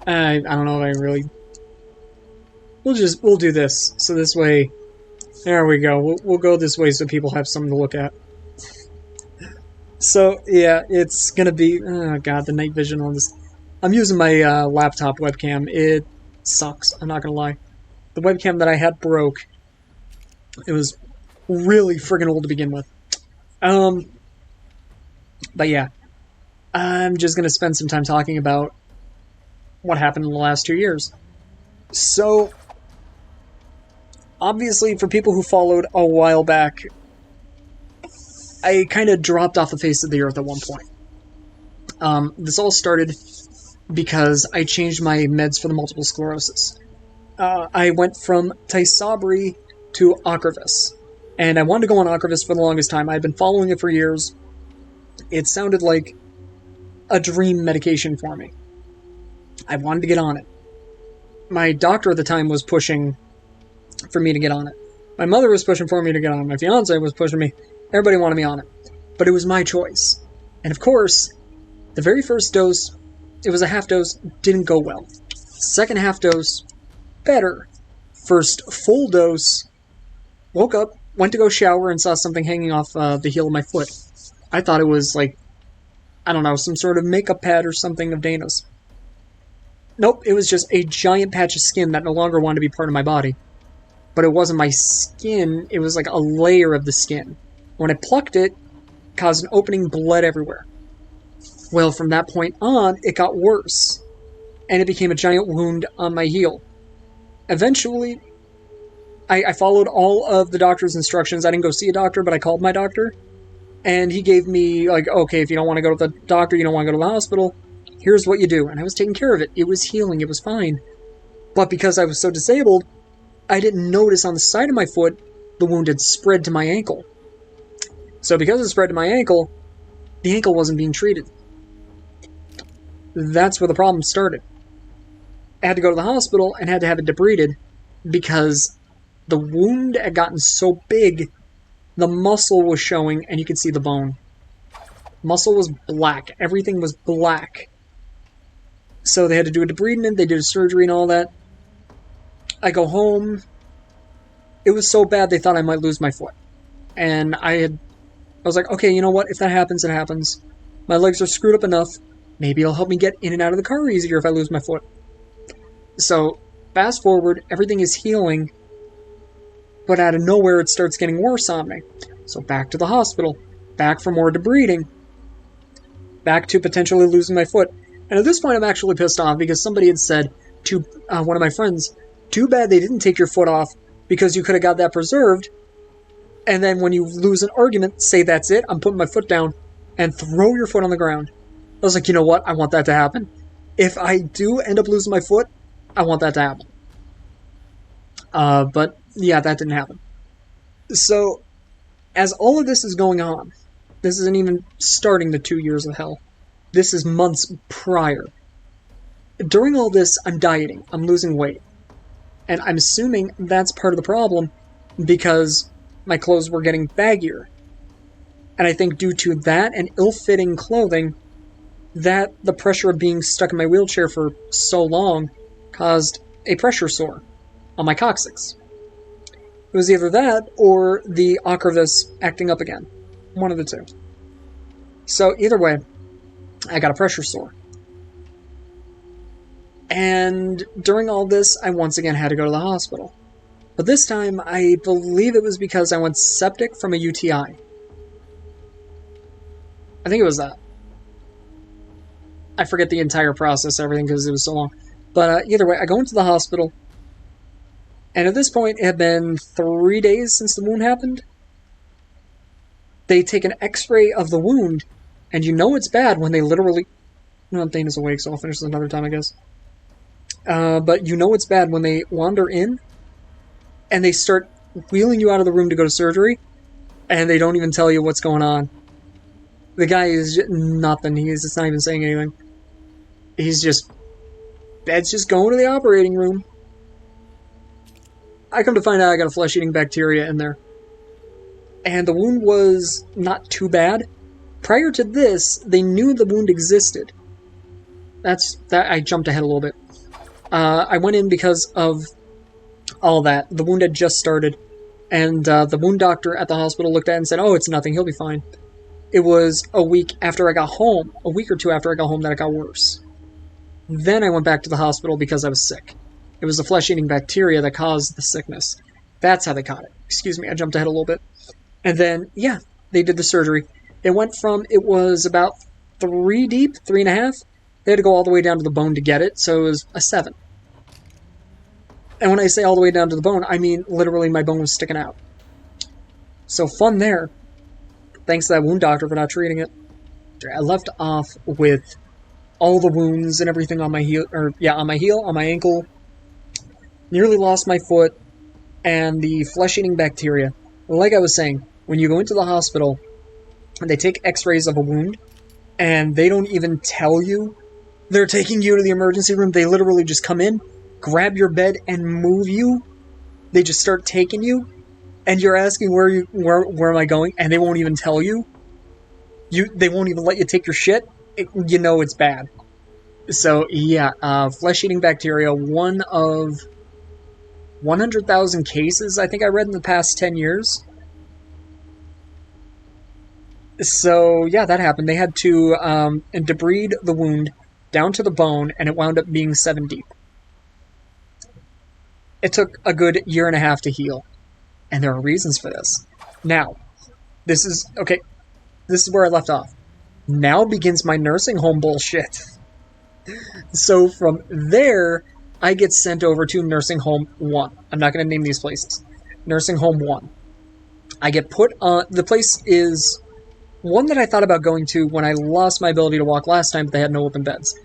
I don't know if I really... We'll do this. So this way... There we go. We'll go this way so people have something to look at. So, yeah, it's gonna be... Oh, God, the night vision on this... I'm using my laptop webcam. It sucks, I'm not gonna lie. The webcam that I had broke. It was really friggin' old to begin with. But yeah. I'm just gonna spend some time talking about what happened in the last 2 years. So, obviously, for people who followed a while back, I kind of dropped off the face of the earth at one point. This all started because I changed my meds for the multiple sclerosis. I went from Tysabri to Ocrevus, and I wanted to go on Ocrevus for the longest time. I'd been following it for years. It sounded like a dream medication for me. I wanted to get on it. My doctor at the time was pushing for me to get on it. My mother was pushing for me to get on it. My fiance was pushing me. Everybody wanted me on it. But it was my choice. And of course, the very first dose, it was a half dose, didn't go well. Second half dose, better. First full dose, woke up, went to go shower, and saw something hanging off the heel of my foot. I thought it was like, I don't know, some sort of makeup pad or something of Dana's. Nope, it was just a giant patch of skin that no longer wanted to be part of my body. But it wasn't my skin, it was like a layer of the skin. When I plucked it, caused an opening, bled everywhere. Well, from that point on, it got worse. And it became a giant wound on my heel. Eventually, I followed all of the doctor's instructions. I didn't go see a doctor, but I called my doctor. And he gave me, like, okay, if you don't want to go to the doctor, you don't want to go to the hospital, here's what you do. And I was taking care of it. It was healing. It was fine. But because I was so disabled, I didn't notice on the side of my foot the wound had spread to my ankle. So because it spread to my ankle, the ankle wasn't being treated. That's where the problem started. I had to go to the hospital and had to have it debrided because the wound had gotten so big, the muscle was showing and you could see the bone. Muscle was black. Everything was black. So they had to do a debridement, they did a surgery and all that. I go home. It was so bad they thought I might lose my foot. And I was like, okay, you know what? If that happens, it happens. My legs are screwed up enough. Maybe it'll help me get in and out of the car easier if I lose my foot. So, fast forward, everything is healing. But out of nowhere, it starts getting worse on me. So back to the hospital. Back for more debriding. Back to potentially losing my foot. And at this point, I'm actually pissed off because somebody had said to one of my friends, too bad they didn't take your foot off because you could have got that preserved. And then when you lose an argument, say that's it, I'm putting my foot down, and throw your foot on the ground. I was like, you know what? I want that to happen. If I do end up losing my foot, I want that to happen. But yeah, that didn't happen. So, as all of this is going on, this isn't even starting the 2 years of hell. This is months prior. During all this, I'm dieting. I'm losing weight. And I'm assuming that's part of the problem because my clothes were getting baggier. And I think due to that and ill-fitting clothing, that the pressure of being stuck in my wheelchair for so long caused a pressure sore on my coccyx. It was either that or the Ocrevus acting up again. One of the two. So either way, I got a pressure sore. And during all this, I once again had to go to the hospital. But this time, I believe it was because I went septic from a UTI. I think it was that. I forget the entire process, everything, because it was so long. But either way, I go into the hospital. And at this point, it had been 3 days since the wound happened. They take an x-ray of the wound, and you know it's bad when they literally... Well, Dana's awake, so I'll finish this another time, I guess. But you know it's bad when they wander in, and they start wheeling you out of the room to go to surgery, and they don't even tell you what's going on. The guy is just nothing. He's just not even saying anything. He's just... Bed's just going to the operating room. I come to find out I got a flesh-eating bacteria in there. And the wound was not too bad. Prior to this, they knew the wound existed. I jumped ahead a little bit. I went in because of all that. The wound had just started, and the wound doctor at the hospital looked at it and said, "Oh, it's nothing. He'll be fine." It was a week after I got home, a week or two after I got home, that it got worse. Then I went back to the hospital because I was sick. It was the flesh-eating bacteria that caused the sickness. That's how they caught it. Excuse me, I jumped ahead a little bit. And then, yeah, they did the surgery. It went from, it was about 3 deep, 3.5. They had to go all the way down to the bone to get it, so it was a 7. And when I say all the way down to the bone, I mean literally my bone was sticking out. So fun there. Thanks to that wound doctor for not treating it. I left off with all the wounds and everything on my heel, on my ankle. Nearly lost my foot, and the flesh-eating bacteria. Like I was saying, when you go into the hospital, they take x-rays of a wound, and they don't even tell you they're taking you to the emergency room. They literally just come in, grab your bed, and move you. They just start taking you, and you're asking where am I going, and they won't even tell you. They won't even let you take your shit. You know it's bad. So yeah, flesh-eating bacteria, one of 100,000 cases I think I read in the past 10 years. So yeah, that happened. They had to debride the wound down to the bone, and it wound up being 7 deep. It took a good 1.5 years to heal, and there are reasons for this. Now, this is where I left off. Now begins my nursing home bullshit. So from there, I get sent over to Nursing Home 1. I'm not going to name these places. Nursing Home 1. I get put on... The place is one that I thought about going to when I lost my ability to walk last time, but they had no open beds.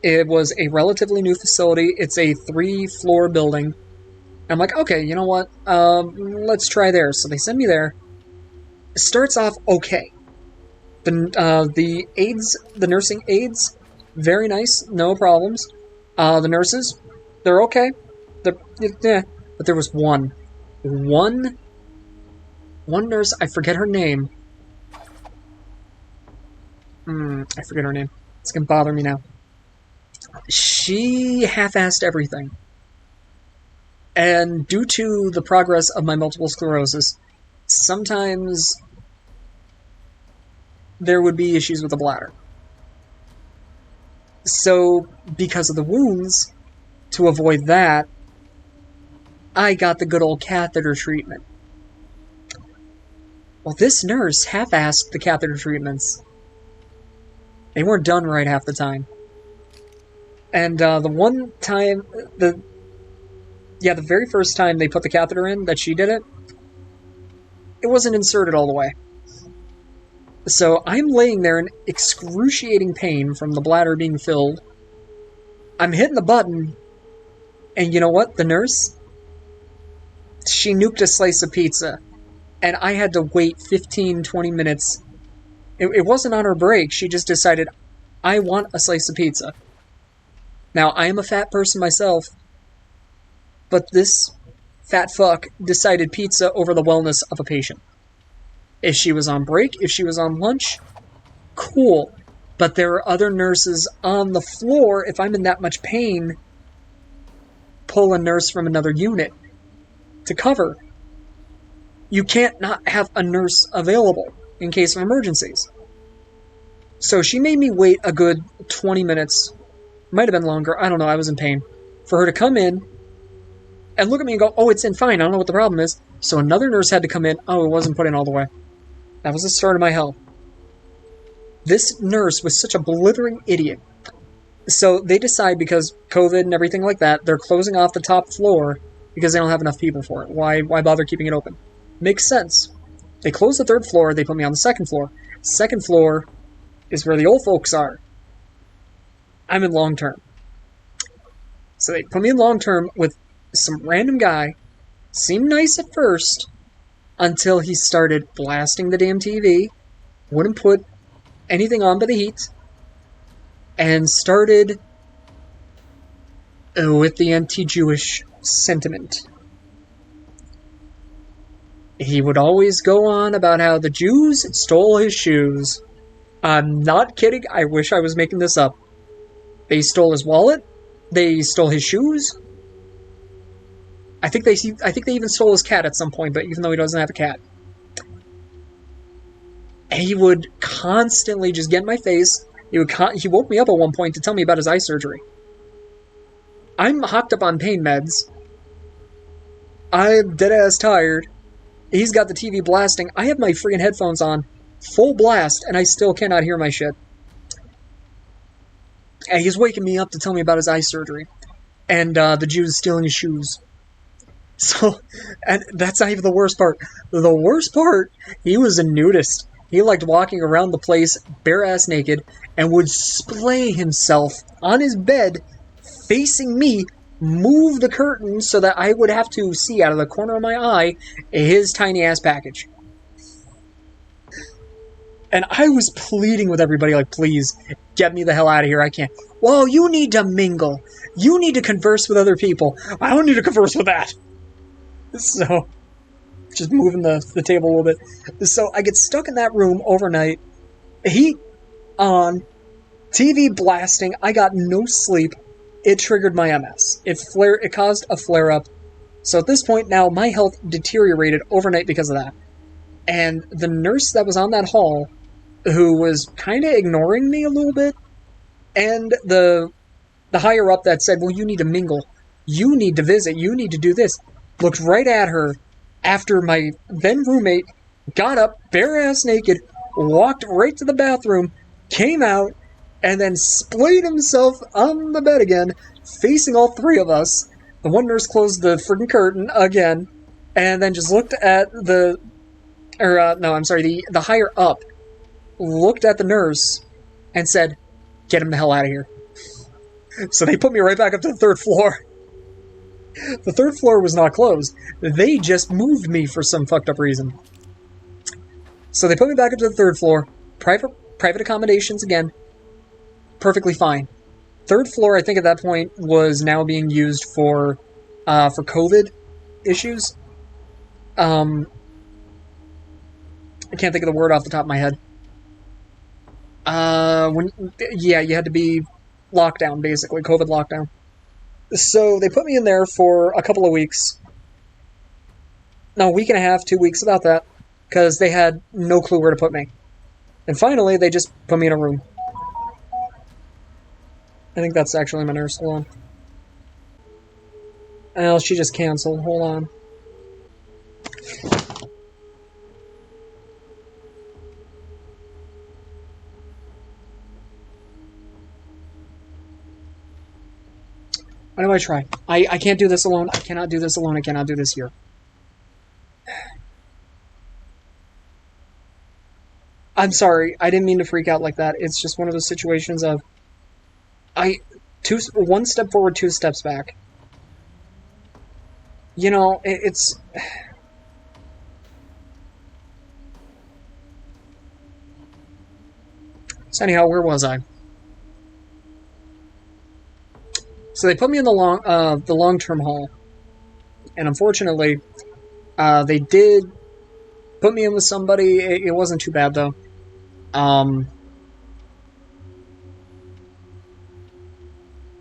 It was a relatively new facility. It's a 3-floor building. I'm like, okay, you know what? Let's try there. So they send me there. It starts off okay. The aides, the nursing aides, very nice, no problems. The nurses, they're okay. Yeah. But there was one nurse, I forget her name. I forget her name. It's gonna bother me now. She half-assed everything. And due to the progress of my multiple sclerosis, sometimes there would be issues with the bladder. So, because of the wounds, to avoid that, I got the good old catheter treatment. Well, this nurse half-assed the catheter treatments. They weren't done right half the time. And the one time, the very first time they put the catheter in, that she did it, it wasn't inserted all the way. So I'm laying there in excruciating pain from the bladder being filled. I'm hitting the button, and you know what? The nurse, she nuked a slice of pizza, and I had to wait 15, 20 minutes. It wasn't on her break. She just decided, I want a slice of pizza. Now, I am a fat person myself, but this fat fuck decided pizza over the wellness of a patient. If she was on break, if she was on lunch, cool. But there are other nurses on the floor. If I'm in that much pain, pull a nurse from another unit to cover. You can't not have a nurse available in case of emergencies. So she made me wait a good 20 minutes. Might have been longer. I don't know. I was in pain. For her to come in and look at me and go, oh, it's in fine. I don't know what the problem is. So another nurse had to come in. Oh, it wasn't put in all the way. That was the start of my hell. This nurse was such a blithering idiot. So they decide, because COVID and everything like that, they're closing off the top floor because they don't have enough people for it. Why bother keeping it open? Makes sense. They close the 3rd floor, they put me on the 2nd floor. 2nd floor is where the old folks are. I'm in long term. So they put me in long term with some random guy. Seemed nice at first, until he started blasting the damn TV, wouldn't put anything on but the heat, and started with the anti-Jewish sentiment. He would always go on about how the Jews stole his shoes. I'm not kidding, I wish I was making this up. They stole his wallet, They stole his shoes. I think they even stole his cat at some point, but even though he doesn't have a cat. And he would constantly just get in my face. He woke me up at one point to tell me about his eye surgery. I'm hocked up on pain meds. I'm dead-ass tired. He's got the TV blasting. I have my freaking headphones on, full blast, and I still cannot hear my shit. And he's waking me up to tell me about his eye surgery. And the Jews stealing his shoes. So, and that's not even the worst part. The worst part, he was a nudist. He liked walking around the place bare-ass naked and would splay himself on his bed facing me, move the curtain so that I would have to see out of the corner of my eye his tiny-ass package. And I was pleading with everybody, like, please, get me the hell out of here, I can't. Well, you need to mingle. You need to converse with other people. I don't need to converse with that. So, just moving the table a little bit. So, I get stuck in that room overnight. Heat on. TV blasting. I got no sleep. It triggered my MS. It caused a flare-up. So at this point now, my health deteriorated overnight because of that. And the nurse that was on that hall, who was kind of ignoring me a little bit, and the higher-up that said, well, you need to mingle. You need to visit. You need to do this. Looked right at her after my then roommate got up, bare-ass naked, walked right to the bathroom, came out, and then splayed himself on the bed again, facing all three of us. The one nurse closed the freaking curtain again, and then just looked at the higher up, looked at the nurse, and said, get him the hell out of here. So they put me right back up to the third floor. The third floor was not closed. They just moved me for some fucked up reason. So they put me back up to the third floor, private accommodations again, perfectly fine. Third floor, I think at that point, was now being used for COVID issues. I can't think of the word off the top of my head. You had to be locked down, basically, COVID lockdown. So they put me in there for a couple of weeks. No, a week and a half, 2 weeks, about that, because they had no clue where to put me. And finally, they just put me in a room. I think that's actually my nurse. Hold on. Oh, she just canceled. Hold on. Why do I try? I can't do this alone. I cannot do this alone. I cannot do this here. I'm sorry. I didn't mean to freak out like that. It's just one of those situations of... one step forward, 2 steps back. You know, it's... So anyhow, where was I? So they put me in the long-term hall. And unfortunately, they did put me in with somebody. It wasn't too bad, though.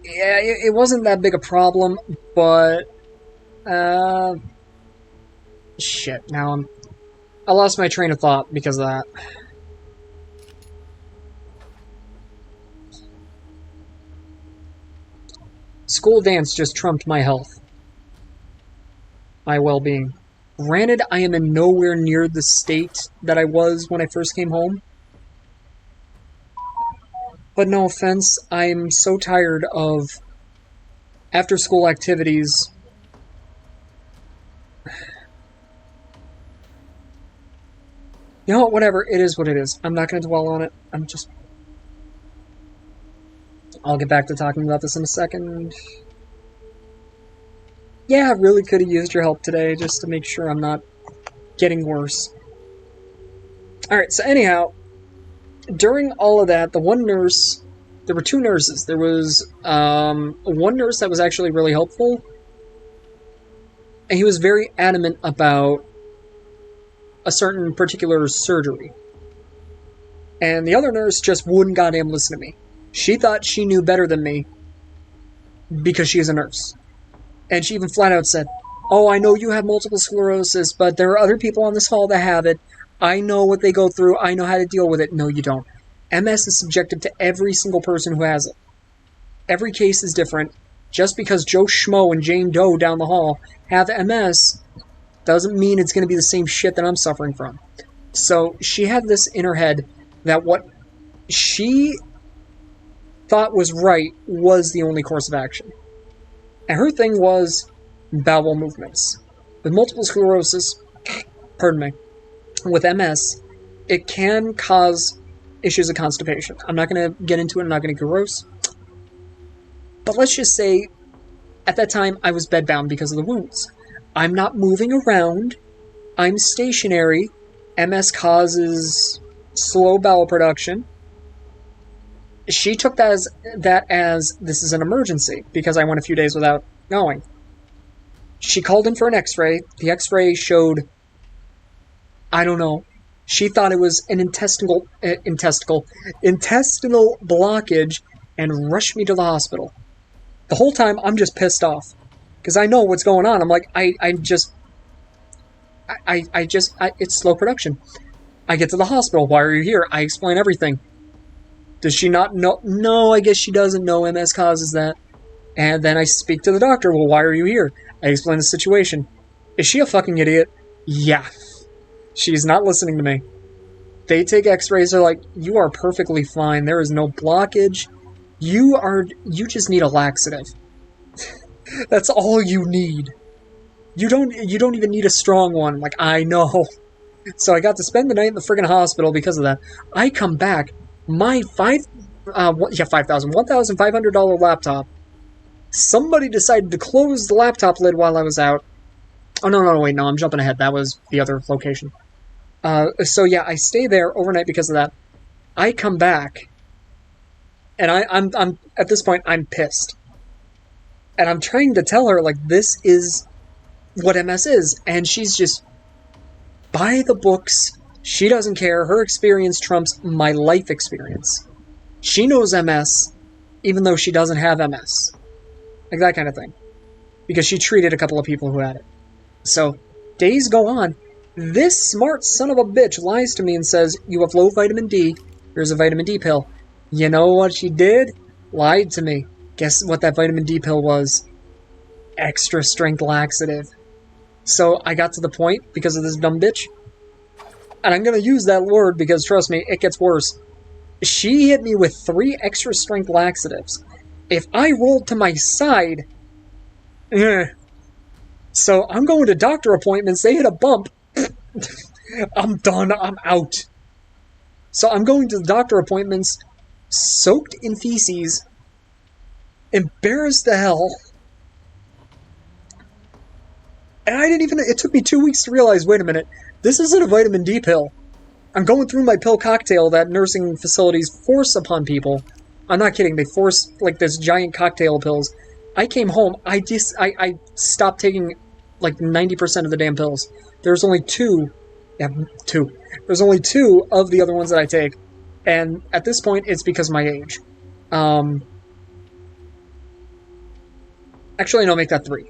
Yeah, it wasn't that big a problem, but... shit, now I lost my train of thought because of that. School dance just trumped my health. My well-being. Granted, I am in nowhere near the state that I was when I first came home. But no offense, I'm so tired of after-school activities. You know what, whatever, it is what it is. I'm not going to dwell on it. I'll get back to talking about this in a second. Yeah, I really could have used your help today, just to make sure I'm not getting worse. Alright, so anyhow, during all of that, the one nurse... There were 2 nurses. There was one nurse that was actually really helpful, and he was very adamant about a certain particular surgery. And the other nurse just wouldn't goddamn listen to me. She thought she knew better than me. because she is a nurse. And she even flat out said, "Oh, I know you have multiple sclerosis, but there are other people on this hall that have it. I know what they go through. I know how to deal with it." No, you don't. MS is subjective to every single person who has it. Every case is different. Just because Joe Schmo and Jane Doe down the hall have MS doesn't mean it's going to be the same shit that I'm suffering from. So she had this in her head that what she thought was right was the only course of action. And her thing was bowel movements. With multiple sclerosis, pardon me, with MS, it can cause issues of constipation. I'm not going to get into it, I'm not going to get gross. But let's just say, at that time, I was bedbound because of the wounds. I'm not moving around. I'm stationary. MS causes slow bowel production. She took that as this is an emergency because I went a few days without going. She called in for an x-ray. The x-ray showed, I don't know, she thought it was an intestinal blockage and rushed me to the hospital. The whole time I'm just pissed off because I know what's going on. I'm like, it's slow production. I get to the hospital. Why are you here? I explain everything. Does she not know? No, I guess she doesn't know MS causes that. And then I speak to the doctor. Well, why are you here? I explain the situation. Is she a fucking idiot? Yeah. She's not listening to me. They take x-rays. They're like, you are perfectly fine. There is no blockage. You just need a laxative. That's all you need. You don't even need a strong one. Like, I know. So I got to spend the night in the friggin' hospital because of that. I come back, my $1,500 laptop. Somebody decided to close the laptop lid while I was out. Oh, no, wait, no, I'm jumping ahead. That was the other location. So yeah, I stay there overnight because of that. I come back, and I'm at this point, I'm pissed. And I'm trying to tell her, like, this is what MS is. And she's just, by the books, she doesn't care. Her experience trumps my life experience. She knows MS, even though she doesn't have MS. Like that kind of thing. Because she treated a couple of people who had it. So, days go on. This smart son of a bitch lies to me and says, you have low vitamin D. Here's a vitamin D pill. You know what she did? Lied to me. Guess what that vitamin D pill was? Extra strength laxative. So I got to the point, because of this dumb bitch, and I'm going to use that word because, trust me, it gets worse. She hit me with 3 extra strength laxatives. If I rolled to my side, so I'm going to doctor appointments, they hit a bump, I'm done, I'm out. So I'm going to the doctor appointments, soaked in feces, embarrassed to hell. And it took me 2 weeks to realize, wait a minute, this isn't a vitamin D pill. I'm going through my pill cocktail that nursing facilities force upon people. I'm not kidding, they force, like, this giant cocktail of pills. I came home, I stopped taking, like, 90% of the damn pills. There's only 2. Yeah, 2. There's only 2 of the other ones that I take. And at this point, it's because of my age. Actually, no, make that 3.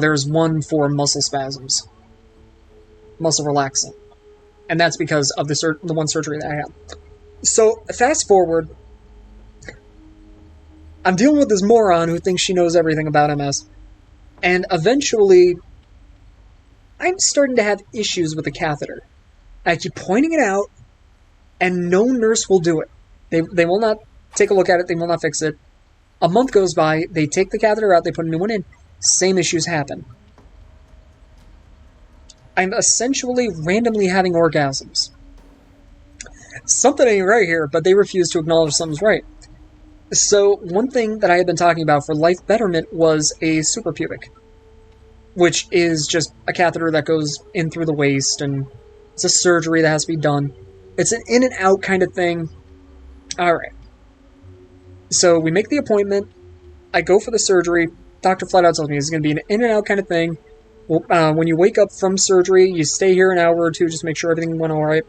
There's 1 for muscle spasms. Muscle relaxant. And that's because of the one surgery that I had. So, fast forward. I'm dealing with this moron who thinks she knows everything about MS. And eventually, I'm starting to have issues with the catheter. I keep pointing it out, and no nurse will do it. They will not take a look at it, they will not fix it. A month goes by, they take the catheter out, they put a new one in. Same issues happen. I'm essentially randomly having orgasms. Something ain't right here, but they refuse to acknowledge something's right. So, one thing that I had been talking about for life betterment was a suprapubic, which is just a catheter that goes in through the waist, and it's a surgery that has to be done. It's an in and out kind of thing. Alright. So, we make the appointment, I go for the surgery, doctor flat out tells me it's going to be an in and out kind of thing. When you wake up from surgery, you stay here an hour or 2, just make sure everything went alright,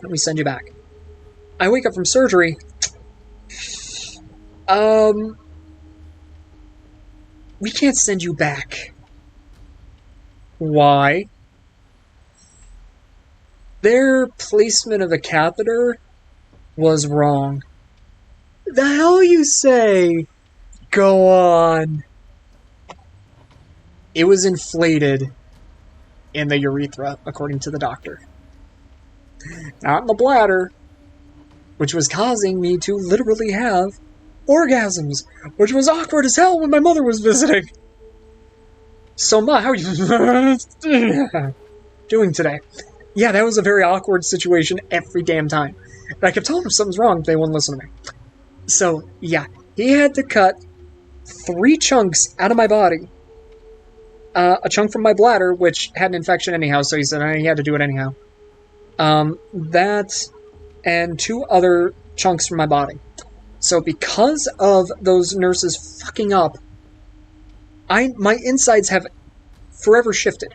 and we send you back. I wake up from surgery. We can't send you back. Why? Their placement of the catheter was wrong. The hell you say? Go on. It was inflated in the urethra, according to the doctor. Not in the bladder, which was causing me to literally have orgasms, which was awkward as hell when my mother was visiting. So, Ma, how are you doing today? Yeah, that was a very awkward situation every damn time. And I kept telling them something's wrong, but they wouldn't listen to me. So, yeah, he had to cut 3 chunks out of my body. A chunk from my bladder, which had an infection anyhow, so he said he had to do it anyhow. That, and 2 other chunks from my body. So because of those nurses fucking up, my insides have forever shifted.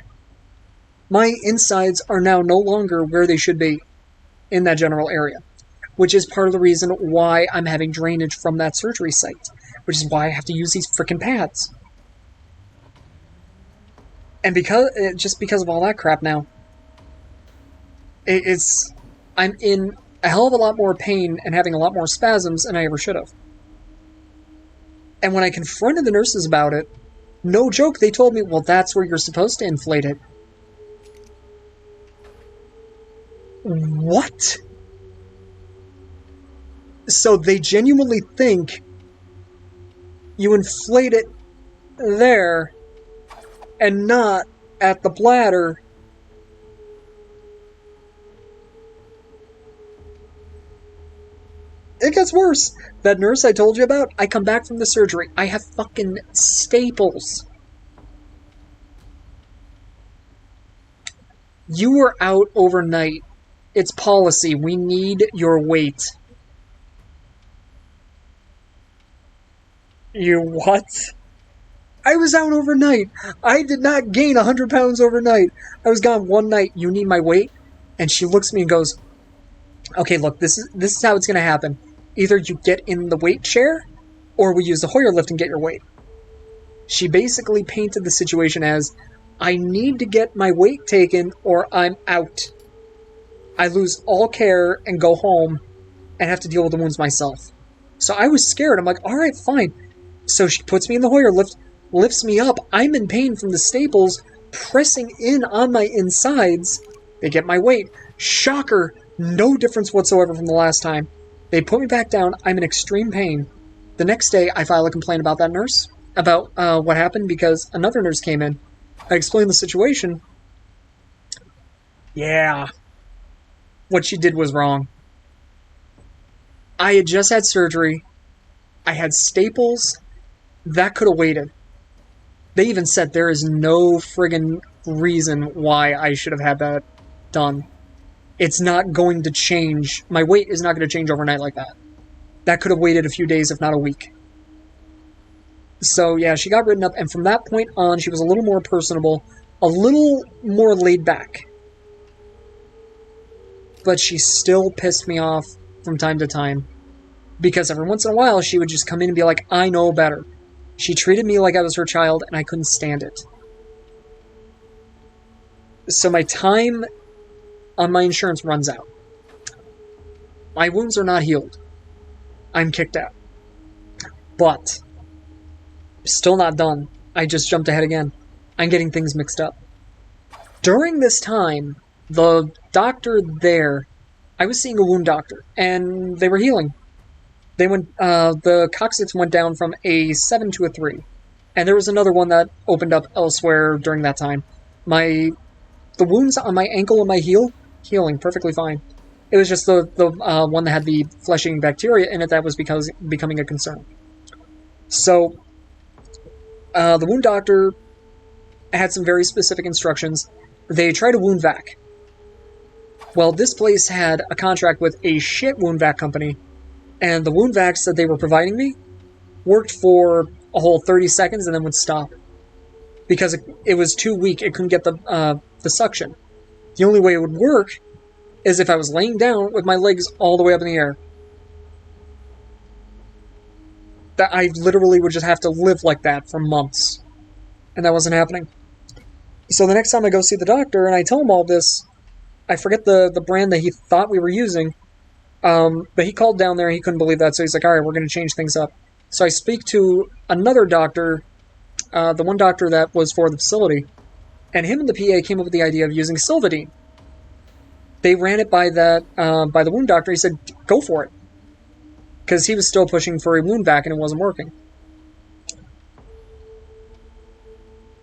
My insides are now no longer where they should be in that general area, which is part of the reason why I'm having drainage from that surgery site, which is why I have to use these frickin' pads. And just because of all that crap now, I'm in a hell of a lot more pain and having a lot more spasms than I ever should have. And when I confronted the nurses about it, no joke, they told me, well, that's where you're supposed to inflate it. What? So they genuinely think you inflate it there and not at the bladder. It gets worse. That nurse I told you about, I come back from the surgery. I have fucking staples. You were out overnight. It's policy. We need your weight. You what? I was out overnight. I did not gain 100 pounds overnight. I was gone one night. You need my weight? And she looks at me and goes, okay, look, this is how it's going to happen. Either you get in the weight chair, or we use the Hoyer lift and get your weight. She basically painted the situation as, I need to get my weight taken, or I'm out. I lose all care and go home and have to deal with the wounds myself. So I was scared. I'm like, alright, fine. So she puts me in the Hoyer lift, lifts me up. I'm in pain from the staples pressing in on my insides. They get my weight. Shocker, no difference whatsoever from the last time. They put me back down. I'm in extreme pain. The next day, I file a complaint about that nurse, about what happened, because another nurse came in. I explained the situation. Yeah. What she did was wrong. I had just had surgery. I had staples. That could have waited. They even said there is no friggin' reason why I should have had that done. It's not going to change. My weight is not going to change overnight like that. That could have waited a few days, if not a week. So, yeah, she got written up, and from that point on, she was a little more personable, a little more laid back. But she still pissed me off from time to time, because every once in a while, she would just come in and be like, I know better. She treated me like I was her child, and I couldn't stand it. So my time on my insurance runs out. My wounds are not healed. I'm kicked out. But still not done. I just jumped ahead again. I'm getting things mixed up. During this time, the doctor there, I was seeing a wound doctor, and they were healing. They went, the coccyx went down from a 7 to a 3. And there was another one that opened up elsewhere during that time. The wounds on my ankle and my heel, healing perfectly fine. It was just the one that had the flesh-eating bacteria in it that was becoming a concern. So, the wound doctor had some very specific instructions. They tried a wound vac. Well, this place had a contract with a shit wound vac company, and the wound vacs that they were providing me worked for a whole 30 seconds and then would stop. Because it was too weak, it couldn't get the suction. The only way it would work is if I was laying down with my legs all the way up in the air. that I literally would just have to live like that for months. And that wasn't happening. So the next time I go see the doctor and I tell him all this, I forget the brand that he thought we were using, but he called down there and he couldn't believe that, so he's like, all right, we're going to change things up. So I speak to another doctor, the one doctor that was for the facility, and him and the PA came up with the idea of using Silvadene. They ran it by the wound doctor. He said, go for it. Because he was still pushing for a wound vac and it wasn't working.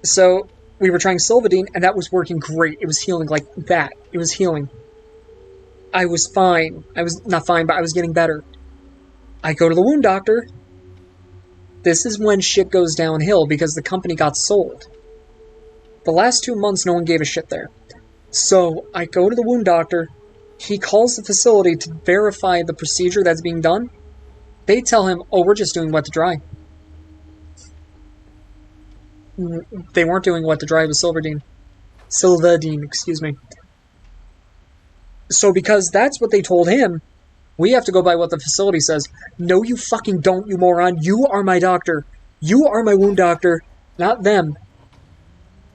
So we were trying Silvadene, and that was working great. It was healing like that. It was healing. I was fine. I was not fine, but I was getting better. I go to the wound doctor. This is when shit goes downhill because the company got sold. The last 2 months, no one gave a shit there. So I go to the wound doctor. He calls the facility to verify the procedure that's being done. They tell him, oh, we're just doing wet to dry. They weren't doing wet to dry with Silvadene. Excuse me. So because that's what they told him, we have to go by what the facility says. No, you fucking don't, you moron. You are my doctor. You are my wound doctor, not them.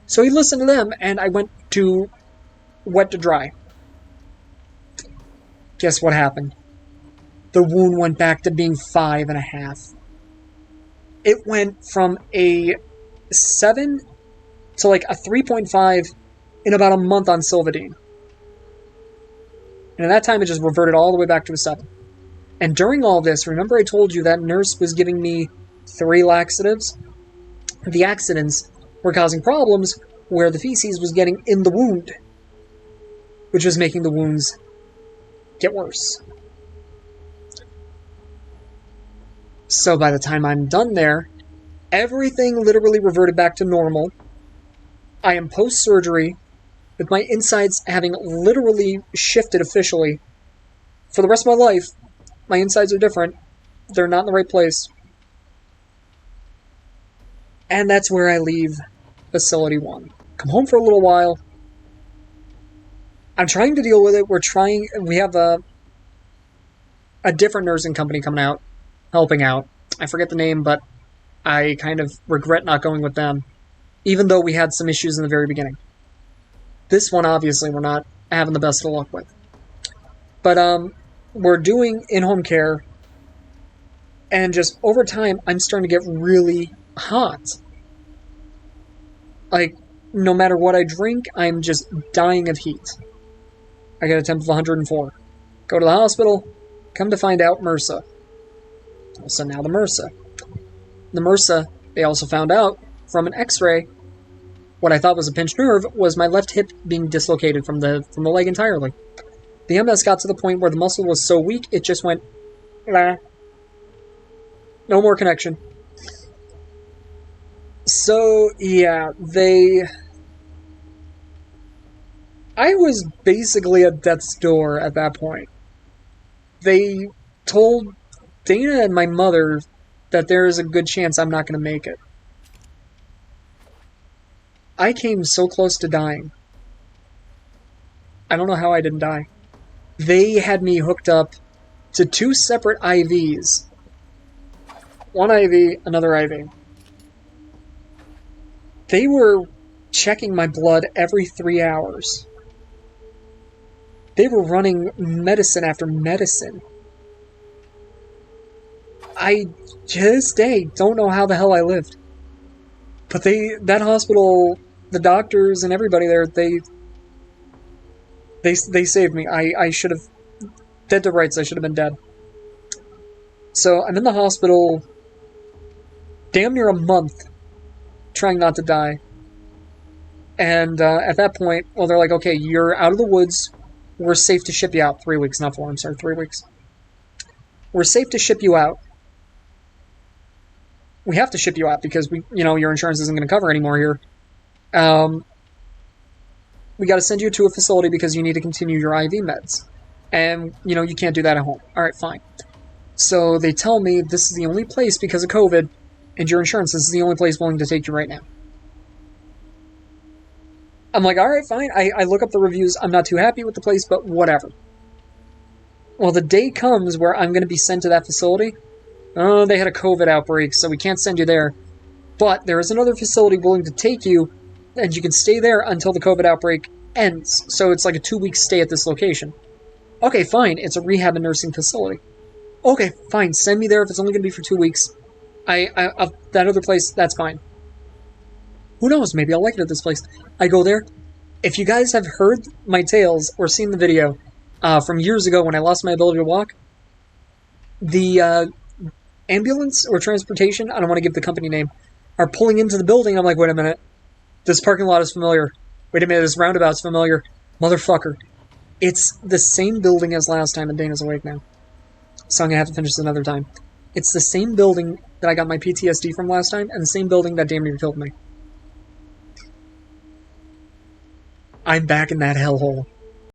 So he listened to them, and I went to wet to dry. Guess what happened? The wound went back to being 5.5. It went from a 7 to like a 3.5 in about a month on Silvadene. And at that time, it just reverted all the way back to a 7. And during all this, remember I told you that nurse was giving me 3 laxatives? The accidents were causing problems where the feces was getting in the wound, which was making the wounds get worse. So by the time I'm done there, everything literally reverted back to normal. I am post-surgery, with my insides having literally shifted officially. For the rest of my life, my insides are different. They're not in the right place. And that's where I leave Facility 1. Come home for a little while. I'm trying to deal with it. We have a different nursing company coming out, helping out. I forget the name, but I kind of regret not going with them, even though we had some issues in the very beginning. This one, obviously, we're not having the best of luck with. But we're doing in-home care, and just over time, I'm starting to get really hot. Like, no matter what I drink, I'm just dying of heat. I got a temp of 104. Go to the hospital, come to find out MRSA. So now the MRSA. The MRSA, they also found out from an x-ray, what I thought was a pinched nerve was my left hip being dislocated from the leg entirely. The MS got to the point where the muscle was so weak, it just went, nah. No more connection. So, yeah, I was basically at death's door at that point. They told Dana and my mother that there is a good chance I'm not going to make it. I came so close to dying. I don't know how I didn't die. They had me hooked up to 2 separate IVs. One IV, another IV. They were checking my blood every 3 hours. They were running medicine after medicine. I, to this day, don't know how the hell I lived. But that hospital, the doctors and everybody there, they saved me. I should have, dead to rights, I should have been dead. So I'm in the hospital damn near a month, trying not to die. And at that point, well, they're like, okay, you're out of the woods. We're safe to ship you out. 3 weeks, not 4, I'm sorry, 3 weeks. We're safe to ship you out. We have to ship you out because your insurance isn't going to cover anymore here. We got to send you to a facility because you need to continue your IV meds. And, you can't do that at home. All right, fine. So they tell me this is the only place because of COVID and your insurance, this is the only place willing to take you right now. I'm like, all right, fine. I look up the reviews. I'm not too happy with the place, but whatever. Well, the day comes where I'm going to be sent to that facility, Oh, they had a COVID outbreak, so we can't send you there. But there is another facility willing to take you, and you can stay there until the COVID outbreak ends. So it's like a 2-week stay at this location. Okay, fine. It's a rehab and nursing facility. Okay, fine. Send me there if it's only going to be for 2 weeks. That other place, that's fine. Who knows? Maybe I'll like it at this place. I go there. If you guys have heard my tales or seen the video from years ago when I lost my ability to walk, the ambulance or transportation, I don't want to give the company name, are pulling into the building. I'm like, wait a minute. This parking lot is familiar. Wait a minute, this roundabout's familiar. Motherfucker. It's the same building as last time, and Dana's awake now. So I'm going to have to finish this another time. It's the same building that I got my PTSD from last time, and the same building that damn near killed me. I'm back in that hellhole.